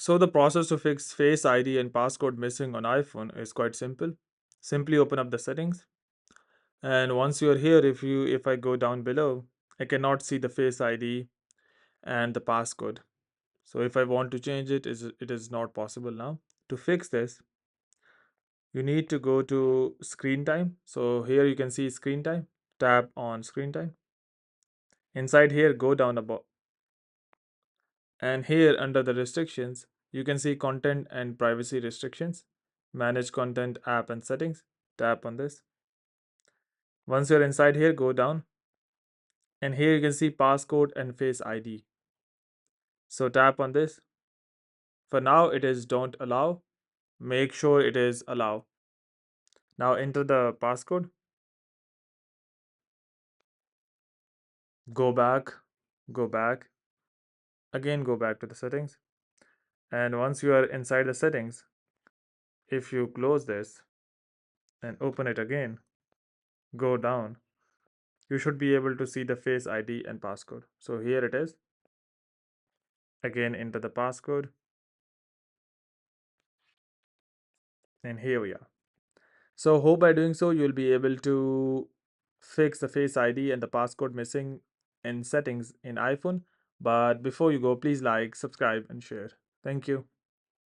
So the process to fix Face ID and passcode missing on iPhone is quite simple. Simply open up the settings, and once you're here, if I go down below, I cannot see the Face ID and the passcode. So if I want to change it is not possible now. To fix this, you need to go to screen time. So here you can see screen time. Tap on screen time. Inside here, go down about, and here under the restrictions, you can see content and privacy restrictions. Manage content, app and settings. Tap on this. Once you're inside here, go down, and here you can see passcode and Face ID. So tap on this. For now, it is don't allow. Make sure it is allow. Now enter the passcode. Go back, go back, again go back to the settings. And once you are inside the settings, if you close this and open it again, go down, you should be able to see the Face ID and passcode. So here it is. Again, enter the passcode, and here we are. So hope by doing so, you'll be able to fix the Face ID and the passcode missing in settings in iPhone. But before you go, please like, subscribe, and share. Thank you.